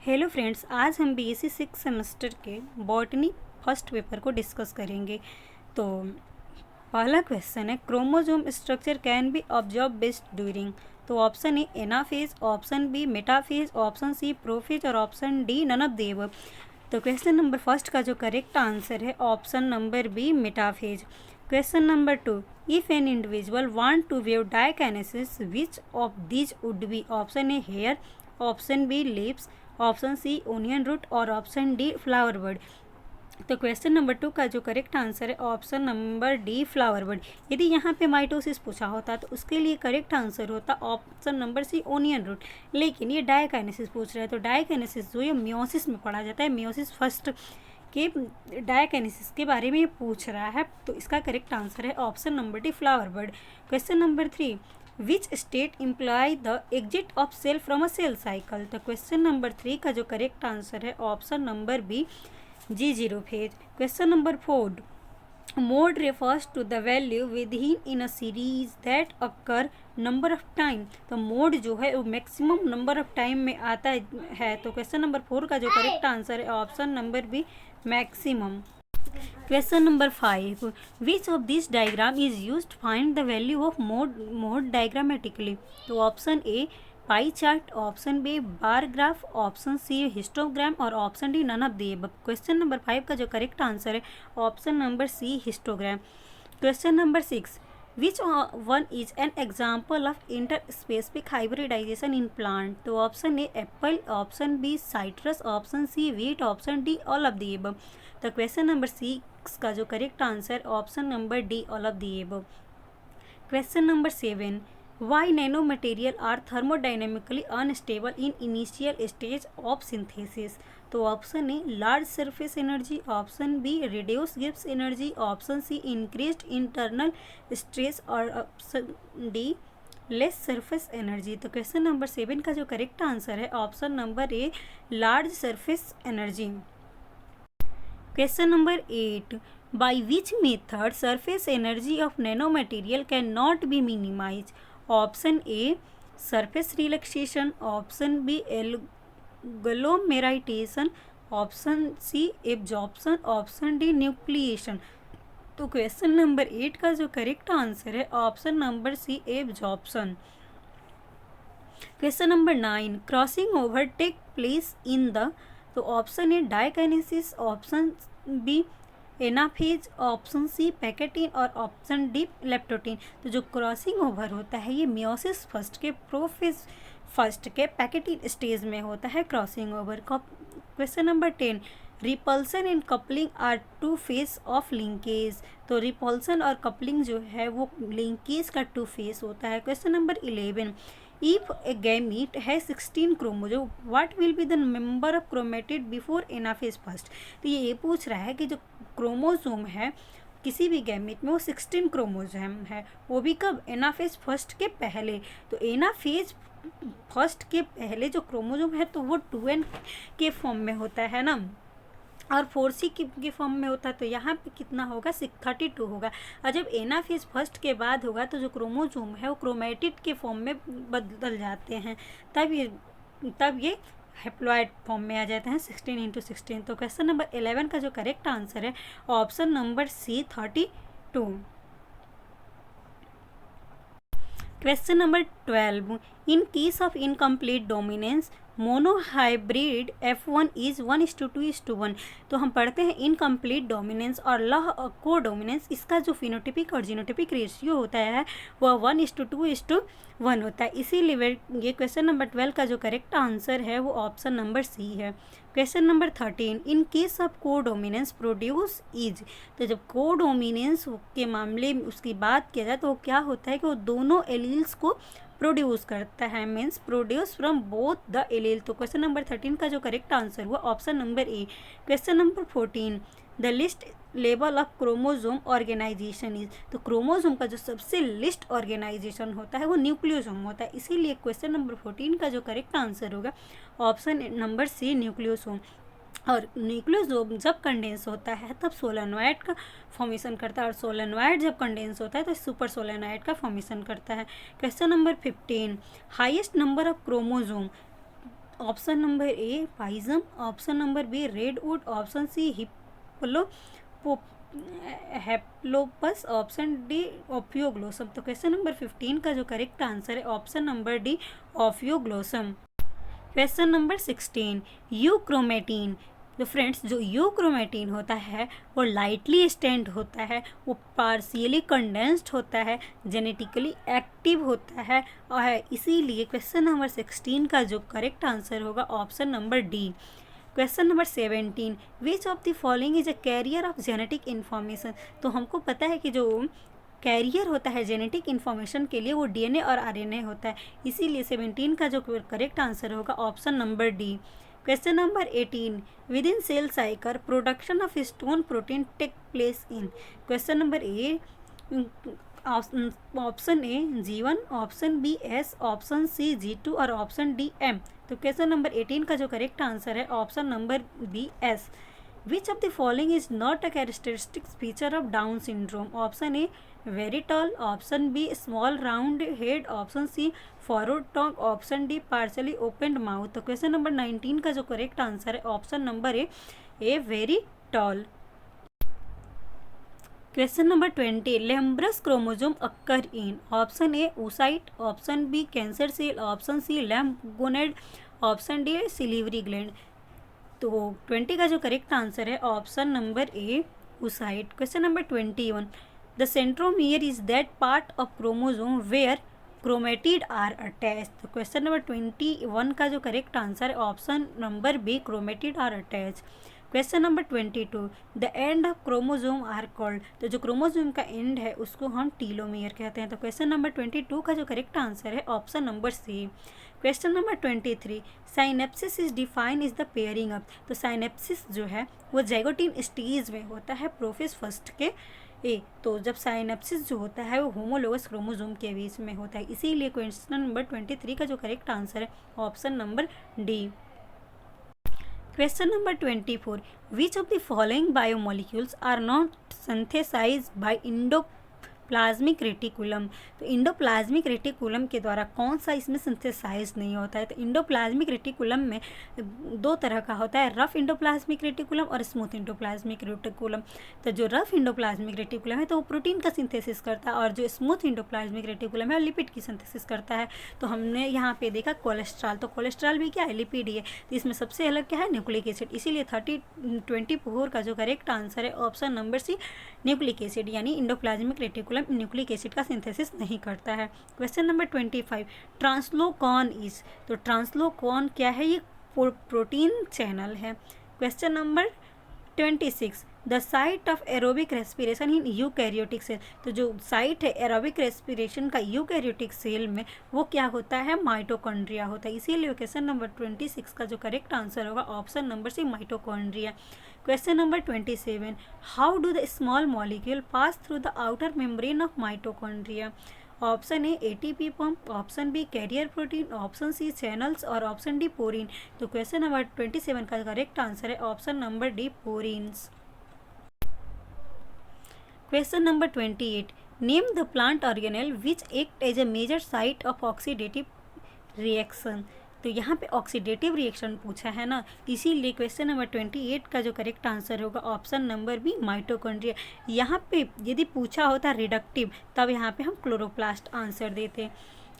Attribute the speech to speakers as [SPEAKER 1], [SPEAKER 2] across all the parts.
[SPEAKER 1] Hello friends, आज हम BSc 6 semester के बॉटनी फर्स्ट पेपर को डिस्कस करेंगे। तो पहला क्वेश्चन है, chromosome structure can be observe best during. तो option A anaphase, option B metaphase, option C prophase और option D none of the above. तो क्वेश्चन नंबर फर्स्ट का जो करेक्ट आंसर है option number B metaphase. Question number 2, if an individual want to wave diakinesis which of these would B. Option A hair, option B lips, option C onion root और option D flower bud. तो question number 2 का जो correct answer है option number D flower bud. यदि यहाँ पे mitosis पूछा होता तो उसके लिए करेक्ट आंसर होता option number C onion root, लेकिन ये डायकाइनेसिस पूछ रहा है। तो डायकाइनेसिस जो ये मियोसिस में पढ़ा जाता है, मियोसिस फर्स्ट के डायकाइनेसिस के बारे में ये पूछ रहा है। तो इसका करेक्ट आंसर है option number D flower bud. Question number 3, which state imply the exit of cell from a cell cycle. तो क्वेश्चन नंबर 3 का जो करेक्ट आंसर है option number B G0 phase. Question number 4, mode refers to the value within in a series that occur number of time। तो mode जो है वो maximum number of time में आता है। तो क्वेश्चन नंबर 4 का जो करेक्ट आंसर है option number B maximum. Question number 5, which of this diagram is use to find the value of mode diagrammatically. तो option A pie chart, option B bar graph, option C histogram और option D none of the above. Question number 5 का जो correct answer है option number C histogram. Question number 6, which one is an example of interspecific hybridisation in plant. तो option A apple, option B citrus, option C wheat, option D all of the above. तो question number 6 का जो correct answer option number D all of the above. Question number 7, why nano material are thermodynamically unstable in initial stage of synthesis. तो option A large surface energy, option B reduce Gibbs energy, option C increased internal stress और option D less surface energy. तो question number 7 का जो correct answer है option number A large surface energy. Question number 8, by which method surface energy of nanomaterial cannot be minimized। Option A surface relaxation, option B agglomeration, option C absorption, option D nucleation. तो question number 8 का जो correct answer है option number C absorption. Question number 9, crossing over take place in the. तो option A diakinesis, option B anaphase, option C pachytene और option D leptotene. तो जो crossing over होता है ये मियोसिस फर्स्ट के प्रोफेज फर्स्ट के पैकेटिन स्टेज में होता है crossing over. Question number 10, repulsion and coupling are two phase of linkage. तो रिपल्सन और कपलिंग जो है वो लिंकेज का टू फेस होता है। Question number 11, if a gamete has 16 chromosome what will be the number of chromatid before anaphase first. तो ये पूछ रहा है कि जो क्रोमोसोम है किसी भी गैमेट में वो 16 क्रोमोसोम है, वो भी कब, एनाफेज फर्स्ट के पहले। तो एनाफेज फर्स्ट के पहले जो क्रोमोसोम है तो वो 2n के फॉर्म में होता है ना, और 4c के फॉर्म में होता है। तो यहाँ पे कितना होगा, 32 होगा। और जब एनाफेज फर्स्ट के बाद होगा तो जो क्रोमोसोम है वो क्रोमेटिड के फॉर्म में बदल जाते हैं, तब ये हैप्लॉइड फॉर्म में आ जाते हैं 16 × 16। तो क्वेश्चन नंबर 11 का जो करेक्ट आंसर है option number C 32। Question number 12, in case of incomplete dominance monohybrid F1 is 1:2:1। तो हम पढ़ते हैं इनकम्प्लीट डोमिनेंस और लॉ को डोमिनेंस, इसका जो फिनोटिपिक और जीनोटिपिक रेशियो होता है वह 1:2:1 होता है। इसीलिए ये क्वेश्चन नंबर 12 का जो करेक्ट आंसर है वो ऑप्शन नंबर सी है। Question number 13, in case of को डोमिनेंस प्रोड्यूस इज। तो जब को डोमिनेंस के मामले में उसकी बात किया जाए तो वो क्या होता है कि वो दोनों एलील्स को प्रोड्यूस करता है, means produce from both the allele. तो क्वेश्चन नंबर 13 का जो करेक्ट आंसर हुआ option number A. Question number 14, the least level of chromosome organization is. तो क्रोमोसोम का जो सबसे लिस्ट ऑर्गेनाइजेशन होता है वो न्यूक्लियोसोम होता है, इसीलिए क्वेश्चन नंबर 14 का जो करेक्ट आंसर होगा ऑप्शन नंबर सी न्यूक्लियोसोम। और न्यूक्लियोसोम जब कंडेंस होता है तब सोलेनॉइड का फॉर्मेशन करता है, और सोलेनॉइड जब कंडेंस होता है तो सुपर सोलेनॉइड का फॉर्मेशन करता है। Question number 15, highest number of chromosome option number A Pisum, option number B redwood, option C Haplopappus, option D Ophioglossum. तो क्वेश्चन नंबर 15 का जो करेक्ट आंसर है option number D Ophioglossum. Question number 16 euchromatin. तो friends जो euchromatin होता है वो lightly stand होता है, वो पार्शियली कंडेंस्ड होता है, जेनेटिकली एक्टिव होता है और इसीलिए क्वेश्चन नंबर 16 का जो करेक्ट आंसर होगा option number D. Question number 17 which of the following is a carrier of genetic information. तो हमको पता है कि जो कैरियर होता है जेनेटिक इन्फॉर्मेशन के लिए वो डीएनए और आरएनए होता है, इसीलिए 17 का जो करेक्ट आंसर होगा option number D. Question number 18 within cell cycle production of histone protein take place in. Question number A option A G1, option B S, option C G2 और option D M. तो question number 18 का जो correct answer है option number B S. Which of the following is not a characteristic feature of Down syndrome. Option A very tall, option B small round head, option C forward tongue, option D partially opened mouth. तो question number 19 का जो correct answer है option number A very tall. Question number 20 lampbrush chromosome occur in. Option A oocyte, option B cancer cell, option C lamp gonad, option D salivary gland. तो 20 का जो correct answer है option number A oocyte। Question number 21 the centromere is that part of chromosome where chromatid are attach. तो question number 21 का जो correct answer है option number B chromatid are attach. Question number 22 the end of chromosome are called. तो जो chromosome का and है उसको हम टीलोमियर कहते हैं। तो क्वेश्चन नंबर 22 का जो करेक्ट आंसर है option number C. Question number 23 synapsis is define is the pairing up. तो साइनेप्सिस जो है वो जाइगोटिन स्टेज में होता है प्रोफेज फर्स्ट के ए। तो जब साइनेप्सिस जो होता है वो होमोलोगस क्रोमोजोम के बीच में होता है, इसीलिए क्वेश्चन नंबर 23 का जो करेक्ट आंसर है option number D. Question number 24 which of the following biomolecules are not synthesized by endoplasmic reticulum. तो इंडोप्लाज्मिक रेटिकुलम के द्वारा कौन सा इसमें सिंथेसाइज नहीं होता है। तो इंडोप्लाज्मिक रेटिकुलम में दो तरह का होता है, रफ इंडोप्लाज्मिक रेटिकुलम और स्मूथ इंडोप्लाज्मिक रेटिकुलम। तो जो रफ इंडोप्लाज्मिक रेटिकुलम है तो वो प्रोटीन का सिंथेसिस करता है और जो स्मूथ इंडोप्लाज्मिक रेटिकुलम है लिपिड की सिंथेसिस करता है। तो हमने यहाँ पे देखा कोलेस्ट्रॉल, तो कोलेस्ट्रॉल भी क्या है, लिपिड ही है। तो इसमें सबसे अलग क्या है, न्यूक्लिक एसिड, इसीलिए 24 का जो करेक्ट आंसर है option number C nucleic acid, यानी इंडोप्लाज्मिक रेटिकुलम न्यूक्लिक एसिड का सिंथेसिस नहीं करता है। Question number 25 translocon is. तो ट्रांसलोकॉन क्या है, ये प्रोटीन चैनल है। Question number 26 the site of aerobic respiration in eukaryotic cell. तो जो साइट है एरोबिक रेस्पिरेशन का यूकैरियोटिक सेल में वो क्या होता है, माइटोकॉन्ड्रिया होता है, इसीलिए क्वेश्चन नंबर 26 का जो करेक्ट आंसर होगा option number C mitochondria. Question number 27 how do the small molecule pass through the outer membrane of mitochondria. Option A ATP pump, option B carrier protein, option C channels और option D porin. तो question number 27 का correct answer है option number D porins. Question number 28 name the plant organelle which act as a major site of oxidative reaction. तो यहाँ पे oxidative reaction पूछा है ना, इसीलिए क्वेश्चन नंबर 28 का जो करेक्ट आंसर होगा ऑप्शन नंबर बी माइटोकॉन्ड्रिया। यहाँ पे यदि पूछा होता रिडक्टिव तब यहाँ पे हम क्लोरोप्लास्ट आंसर देते।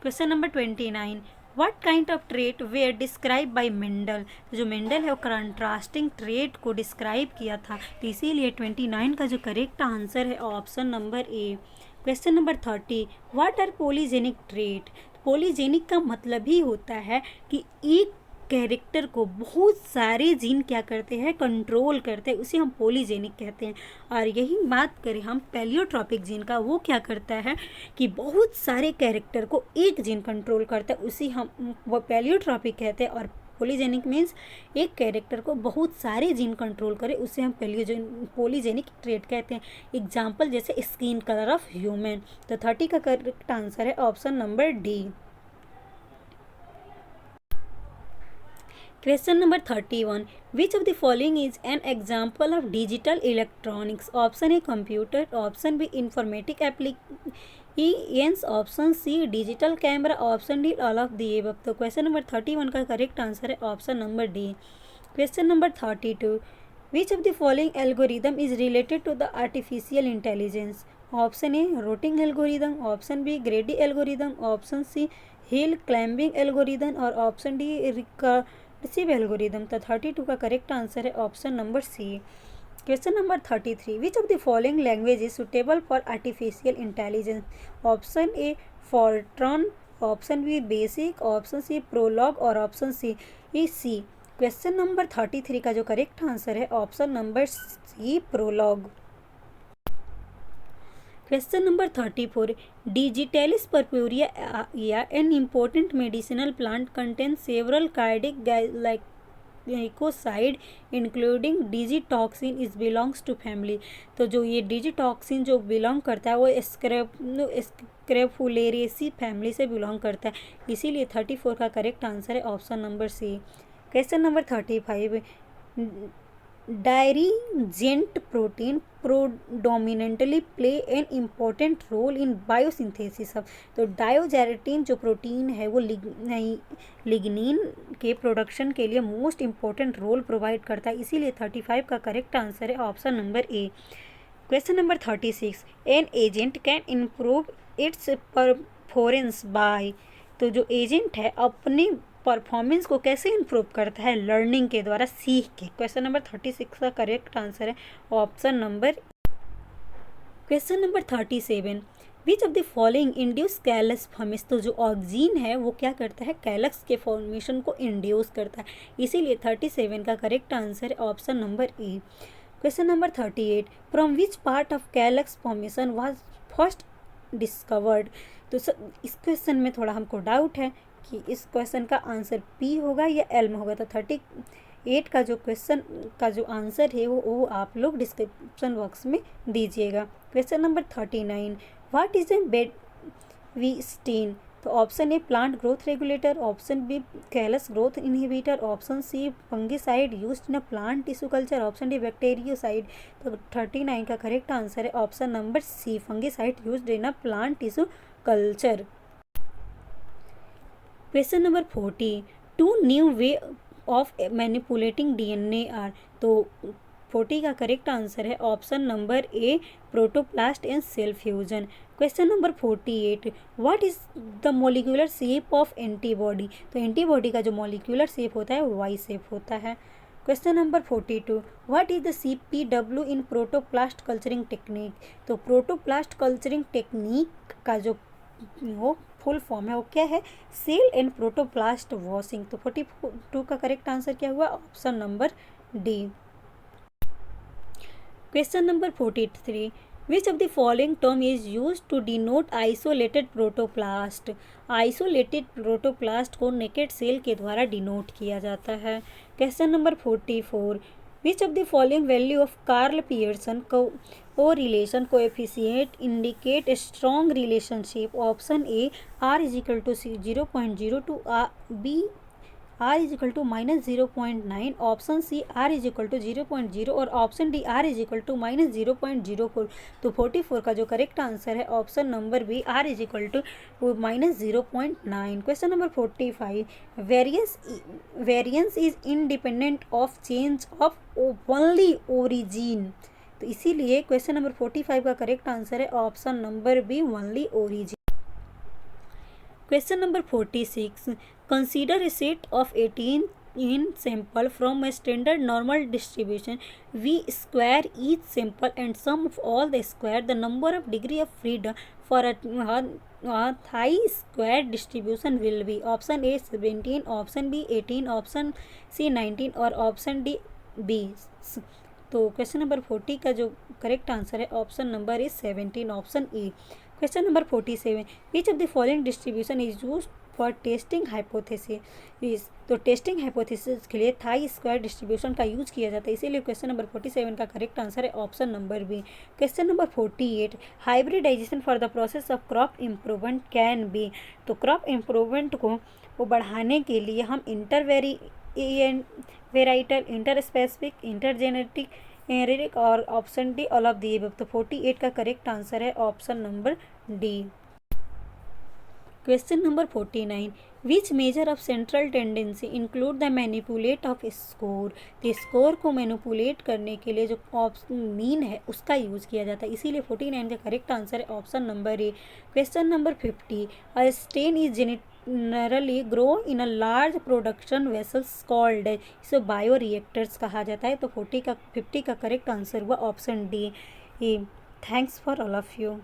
[SPEAKER 1] Question number 29 what kind of trait were describe by Mendel. तो जो मेंडल है वो कंट्रास्टिंग ट्रेट को डिस्क्राइब किया था, तो इसीलिए 29 का जो करेक्ट आंसर है option number A. Question number 30 what are polygenic trait. Polygenic का मतलब ही होता है कि एक कैरेक्टर को बहुत सारे जीन क्या करते हैं, कंट्रोल करते हैं, उसे हम पॉलीजेनिक कहते हैं। और यही बात करें हम पैलियोट्रॉपिक जीन का, वो क्या करता है कि बहुत सारे कैरेक्टर को एक जीन कंट्रोल करता है, उसे हम वो पैलियोट्रॉपिक कहते हैं। और पॉलीजेनिक मीन्स एक कैरेक्टर को बहुत सारे जीन कंट्रोल करे, उसे हम पॉलीजेनिक ट्रेट कहते हैं। एग्जाम्पल जैसे स्किन कलर ऑफ ह्यूमन। तो 30 का करेक्ट आंसर है option number D. Question number 31 which of the following is an example of digital electronics. Option A computer, option B informatics option C digital camera, option D all of the above. तो question number 31 का correct answer है option number D. Question number 32, which of the following algorithm is related to the artificial intelligence? Option A routing algorithm, option B greedy algorithm, option C hill climbing algorithm और option D recursive algorithm. तो 32 का correct answer है option number C. Question number 33, which of the following language is suitable for artificial intelligence? Option A Fortran, option B BASIC, option C Prolog और option C C. Question number 33 का जो correct answer है option number C Prolog. Question number 34, Digitalis purpurea an important medicinal plant contain several cardiac glycoside including digitoxin is belongs to family. तो जो ये digitoxin जो belong करता है वो स्क्रेफुलेरेसी फैमिली से बिलोंग करता है, इसीलिए 34 का करेक्ट आंसर है option number C. Question number 35, dirigent protein predominantly play an important role in biosynthesis. तो डायोजेरेटिन जो प्रोटीन है वो लिग्निन के प्रोडक्शन के लिए मोस्ट इम्पोर्टेंट रोल प्रोवाइड करता है, इसीलिए 35 का करेक्ट आंसर है option number A. Question number 36, an agent can improve it's performance by. तो जो एजेंट है अपनी परफॉर्मेंस को कैसे इम्प्रूव करता है? लर्निंग के द्वारा, सीख के। क्वेश्चन नंबर 36 का करेक्ट आंसर है option number. Question number 37, which of the following induce callus formation? तो जो ऑक्सीन है वो क्या करता है? कैलक्स के फॉर्मेशन को इंड्यूस करता है, इसीलिए 37 का करेक्ट आंसर है option number A. Question number 38, from which part of callus formation was first discovered? तो इस क्वेश्चन में थोड़ा हमको डाउट है कि इस क्वेश्चन का आंसर पी होगा या एल में होगा। तो 38 का जो क्वेश्चन का जो आंसर है वो आप लोग डिस्क्रिप्शन बॉक्स में दीजिएगा। Question number 39, what is a Bavistin? तो option A plant growth regulator, option B callus growth inhibitor, option C fungicide used in a plant tissue culture, option D bacteriocide. तो 39 का correct answer है option number C fungicide used in a plant tissue culture. Question number 40, two new way of manipulating DNA are. तो 40 का correct answer है option number A protoplast and cell fusion. Question number 48, what is the molecular shape of antibody? तो antibody का जो molecular shape होता है Y shape होता है। Question number 42, what is the CPW in protoplast culturing technique? तो protoplast culturing technique का जो वो फुल फॉर्म है वो क्या है? Cell and protoplast washing. तो 42 का करेक्ट आंसर क्या हुआ? Option number D. Question number 43, which of the following term is use to denote isolated protoplast? Isolated protoplast को नेकेड सेल के द्वारा डिनोट किया जाता है। Question number 44, which of the following value of Karl Pearson correlation coefficient indicate a strong relationship? Option A R is equal to 0.02, B R is equal to -0.9, option C R is equal to 0.0 और option D R is equal to -0.04। तो 44 का जो correct answer है option number B R is equal to -0.9। Question number 45, variance is independent of change of only origin. तो इसीलिए question number 45 का correct answer है option number B only origin. Question number 46, consider a set of 18 in sample from a standard normal distribution v square each sample and sum of all the square the number of degree of freedom for a high square distribution will be। Option A 17, option B 18, option C 19 और option D 20। तो question number 40 का जो correct answer है option number is 17, option A. Question number 47, which of the following distribution is used for testing hypothesis? तो testing hypothesis के लिए chi square distribution का use किया जाता है, इसीलिए क्वेश्चन नंबर 47 का करेक्ट आंसर है option number B. Question number 48, hybridization for the process of crop improvement can be. तो क्रॉप इम्प्रूवमेंट को बढ़ाने के लिए हम वेराइटल, इंटरस्पेसिफिक, इंटरजेनेटिक और option D all of the above. तो 48 का करेक्ट आंसर है option number D. Question number 49, which measure of central tendency include the manipulate off score. तो स्कोर को मैनिपुलेट करने के लिए जो ऑप्शन मीन है उसका यूज किया जाता है, इसीलिए 49 का करेक्ट आंसर है option number A. Question number 50, a stain is generally grow in a large production vessels called, इसे बायो रिएक्टर्स कहा जाता है। तो 50 का करेक्ट आंसर हुआ option D. Thanks for all of you.